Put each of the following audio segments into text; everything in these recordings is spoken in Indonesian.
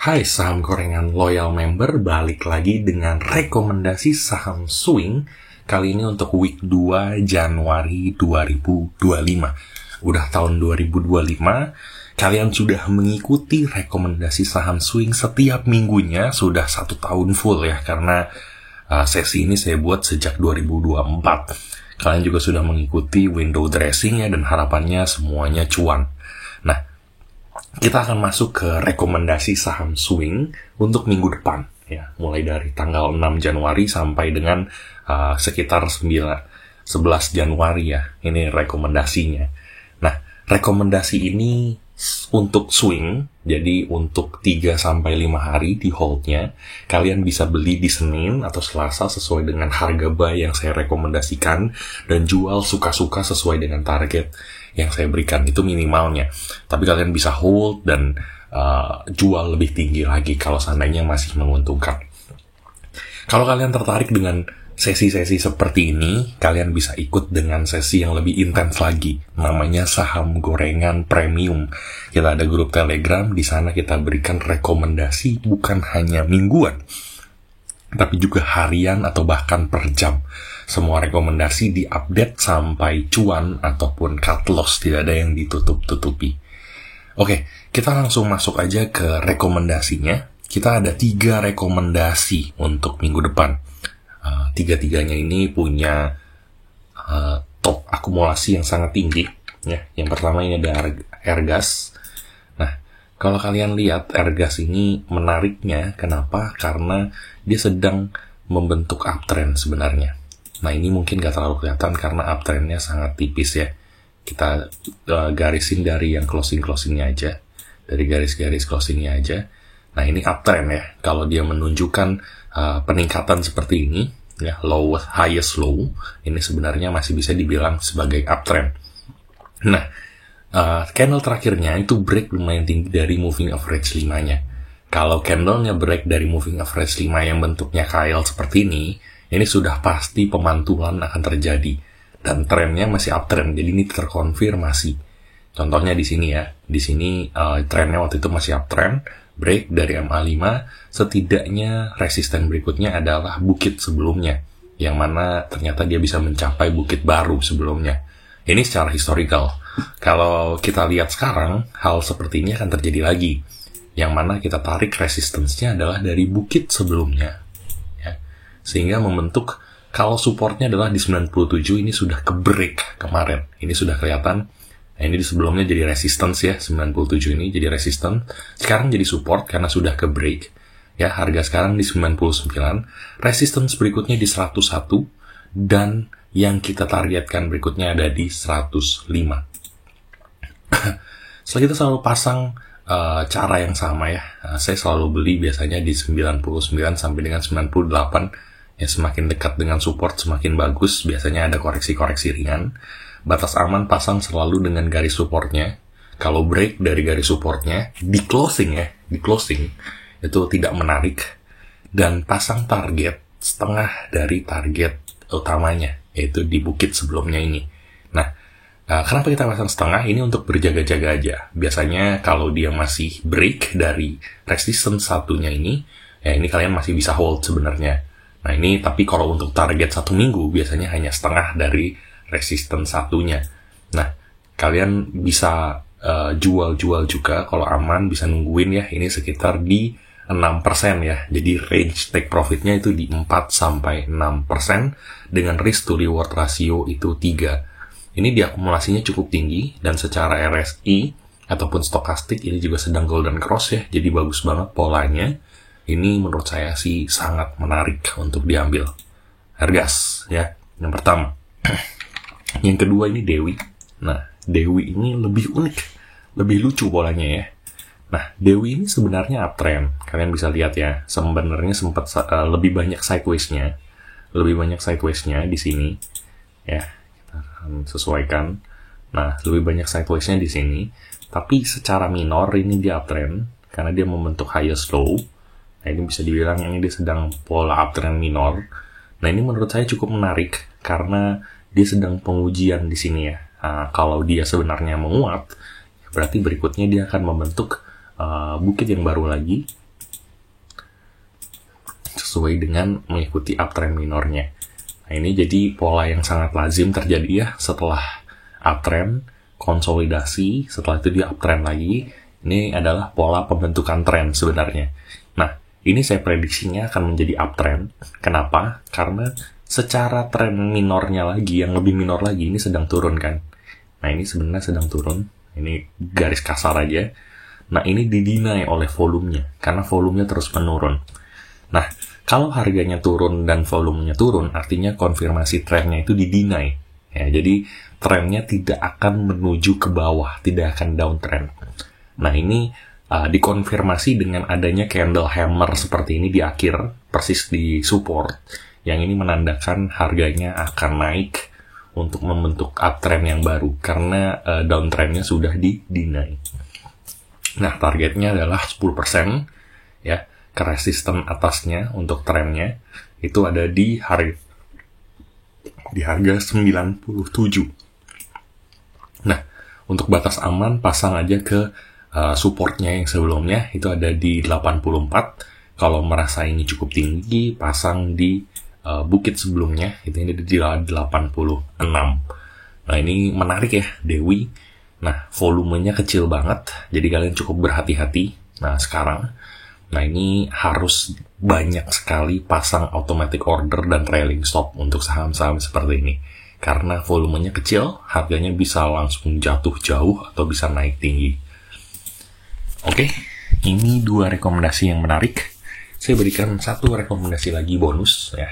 Hai saham gorengan loyal member, balik lagi dengan rekomendasi saham swing. Kali ini untuk week 2 Januari 2025. Udah tahun 2025, kalian sudah mengikuti rekomendasi saham swing setiap minggunya, sudah 1 tahun full ya, karena sesi ini saya buat sejak 2024. Kalian juga sudah mengikuti window dressing ya, dan harapannya semuanya cuan. Nah, kita akan masuk ke rekomendasi saham swing untuk minggu depan ya, mulai dari tanggal 6 Januari sampai dengan sekitar 11 Januari ya. Ini rekomendasinya. Nah, rekomendasi ini untuk swing, jadi untuk 3-5 hari di holdnya, kalian bisa beli di Senin atau Selasa sesuai dengan harga buy yang saya rekomendasikan, dan jual suka-suka sesuai dengan target yang saya berikan, itu minimalnya. Tapi kalian bisa hold dan jual lebih tinggi lagi kalau seandainya masih menguntungkan. Kalau kalian tertarik dengan sesi-sesi seperti ini, kalian bisa ikut dengan sesi yang lebih intens lagi, namanya saham gorengan premium. Kita ada grup Telegram, di sana kita berikan rekomendasi bukan hanya mingguan, tapi juga harian atau bahkan per jam. Semua rekomendasi diupdate sampai cuan ataupun cut loss, tidak ada yang ditutup-tutupi. Oke, kita langsung masuk aja ke rekomendasinya. Kita ada 3 rekomendasi untuk minggu depan. Tiga-tiganya ini punya top akumulasi yang sangat tinggi ya. Yang pertama ini ada Airgas. Nah, kalau kalian lihat Airgas ini menariknya, kenapa? Karena dia sedang membentuk uptrend sebenarnya. Nah, ini mungkin gak terlalu kelihatan karena uptrendnya sangat tipis ya. Kita garisin dari yang closing-closingnya aja, dari garis-garis closingnya aja. Nah, ini uptrend ya. Kalau dia menunjukkan peningkatan seperti ini ya, highest low, ini sebenarnya masih bisa dibilang sebagai uptrend. Nah, candle terakhirnya itu break lumayan tinggi dari moving average 5-nya. Kalau candlenya break dari moving average 5 yang bentuknya KL seperti ini sudah pasti pemantulan akan terjadi, dan trennya masih uptrend, jadi ini terkonfirmasi. Contohnya di sini ya, di sini trennya waktu itu masih uptrend, break dari MA5, setidaknya resisten berikutnya adalah bukit sebelumnya, yang mana ternyata dia bisa mencapai bukit baru sebelumnya. Ini secara historical. Kalau kita lihat sekarang, hal seperti ini akan terjadi lagi, yang mana kita tarik resistance-nya adalah dari bukit sebelumnya ya. Sehingga membentuk, kalau supportnya adalah di 97, ini sudah ke break kemarin, ini sudah kelihatan. Nah, ini di sebelumnya jadi resistance ya, 97 ini jadi resistance, sekarang jadi support karena sudah ke break ya. Harga sekarang di 99, resistance berikutnya di 101, dan yang kita targetkan berikutnya ada di 105. Setelah kita selalu pasang cara yang sama ya, saya selalu beli biasanya di 99 sampai dengan 98 ya. Semakin dekat dengan support semakin bagus, biasanya ada koreksi-koreksi ringan. Batas aman pasang selalu dengan garis supportnya. Kalau break dari garis supportnya, di closing ya, di closing itu tidak menarik. Dan pasang target setengah dari target utamanya, yaitu di bukit sebelumnya ini. Nah, kenapa kita pasang setengah? Ini untuk berjaga-jaga aja. Biasanya kalau dia masih break dari resistance satunya ini, ya ini kalian masih bisa hold sebenarnya. Nah, ini tapi kalau untuk target 1 minggu, biasanya hanya setengah dari resistance satunya. Nah, kalian bisa jual-jual juga kalau aman, bisa nungguin ya. Ini sekitar di 6% ya. Jadi range take profitnya itu di 4-6% dengan risk to reward ratio itu 3. Ini diakumulasinya cukup tinggi, dan secara RSI ataupun stokastik ini juga sedang golden cross ya. Jadi bagus banget polanya. Ini menurut saya sih sangat menarik untuk diambil. Airgas ya, yang pertama. Yang kedua ini Dewi. Nah, Dewi ini lebih unik, lebih lucu polanya ya. Nah, Dewi ini sebenarnya uptrend. Kalian bisa lihat ya, sebenarnya sempat lebih banyak sideways-nya. Lebih banyak sideways-nya di sini. Ya, kita akan sesuaikan. Nah, lebih banyak sideways-nya di sini. Tapi secara minor ini dia uptrend, karena dia membentuk highest low. Nah, ini bisa dibilang ini dia sedang pola uptrend minor. Nah, ini menurut saya cukup menarik, karena dia sedang pengujian di sini ya. Kalau dia sebenarnya menguat, berarti berikutnya dia akan membentuk bukit yang baru lagi, sesuai dengan mengikuti uptrend minornya. Nah, ini jadi pola yang sangat lazim terjadi ya setelah uptrend, konsolidasi, setelah itu dia uptrend lagi. Ini adalah pola pembentukan tren sebenarnya. Nah, ini saya prediksinya akan menjadi uptrend. Kenapa? Karena secara tren minornya lagi, yang lebih minor lagi, ini sedang turun kan. Nah, ini sebenarnya sedang turun. Ini garis kasar aja. Nah, ini didinai oleh volumenya, karena volumenya terus menurun. Nah, kalau harganya turun dan volumenya turun, artinya konfirmasi trennya itu didinai. Ya, jadi trennya tidak akan menuju ke bawah, tidak akan downtrend. Nah, ini dikonfirmasi dengan adanya candle hammer seperti ini di akhir, persis di support, yang ini menandakan harganya akan naik untuk membentuk uptrend yang baru, karena downtrendnya sudah didinai. Nah, targetnya adalah 10%, ya, ke resisten atasnya untuk trennya, itu ada di harga 97. Nah, untuk batas aman, pasang aja ke supportnya yang sebelumnya, itu ada di 84. Kalau merasa ini cukup tinggi, pasang di bukit sebelumnya, itu ini di 86. Nah, ini menarik ya, Dewi. Nah, volumenya kecil banget, jadi kalian cukup berhati-hati. Nah, sekarang, ini harus banyak sekali pasang automatic order dan trailing stop untuk saham-saham seperti ini. Karena volumenya kecil, harganya bisa langsung jatuh jauh atau bisa naik tinggi. Oke, ini 2 rekomendasi yang menarik. Saya berikan 1 rekomendasi lagi bonus ya,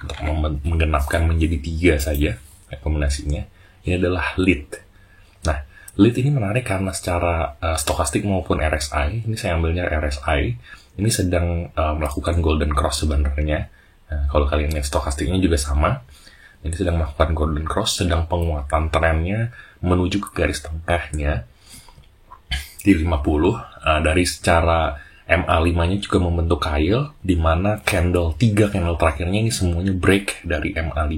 untuk menggenapkan menjadi 3 saja rekomendasinya. Ini adalah lead. Nah, lead ini menarik karena secara stokastik maupun RSI, ini saya ambilnya RSI, ini sedang melakukan golden cross sebenarnya. Nah, kalau kalian lihat stokastiknya juga sama, ini sedang melakukan golden cross, sedang penguatan trennya menuju ke garis tengahnya di 50. Dari secara MA5-nya juga membentuk kail, di mana 3 candle terakhirnya ini semuanya break dari MA5.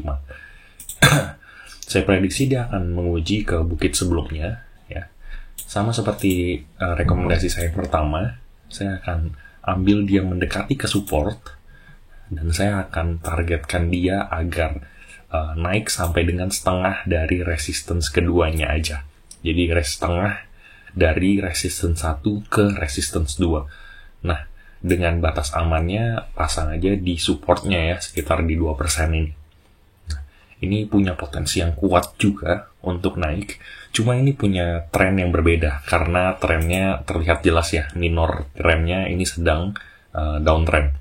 Saya prediksi dia akan menguji ke bukit sebelumnya, ya. Sama seperti rekomendasi saya pertama, saya akan ambil dia mendekati ke support, dan saya akan targetkan dia agar naik sampai dengan setengah dari resistance keduanya aja. Jadi setengah dari resistance 1 ke resistance 2. Nah, dengan batas amannya pasang aja di supportnya ya, sekitar di 2% ini. Nah, ini punya potensi yang kuat juga untuk naik, cuma ini punya tren yang berbeda, karena trennya terlihat jelas ya, minor trennya ini sedang downtrend.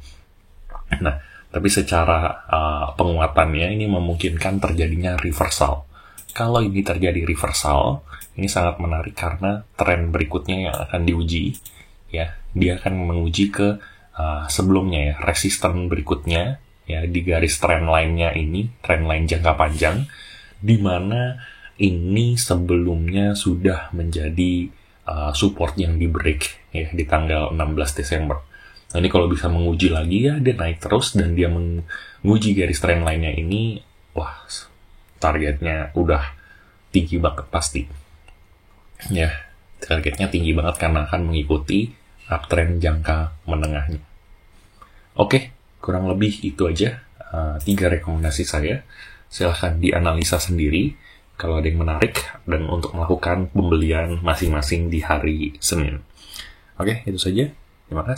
Nah, tapi secara penguatannya ini memungkinkan terjadinya reversal. Kalau ini terjadi reversal, ini sangat menarik karena tren berikutnya yang akan diuji, ya, dia akan menguji ke sebelumnya ya, resisten berikutnya ya, di garis trend line-nya ini, trend line jangka panjang, di mana ini sebelumnya sudah menjadi support yang di break ya di tanggal 16 Desember. Nah, ini kalau bisa menguji lagi ya, dia naik terus dan dia menguji garis trend line-nya ini, wah, targetnya udah tinggi banget pasti. Ya, targetnya tinggi banget karena akan mengikuti uptrend jangka menengahnya. Oke, kurang lebih itu aja 3 rekomendasi saya. Silahkan dianalisa sendiri kalau ada yang menarik dan untuk melakukan pembelian masing-masing di hari Senin. Oke, itu saja. Terima kasih.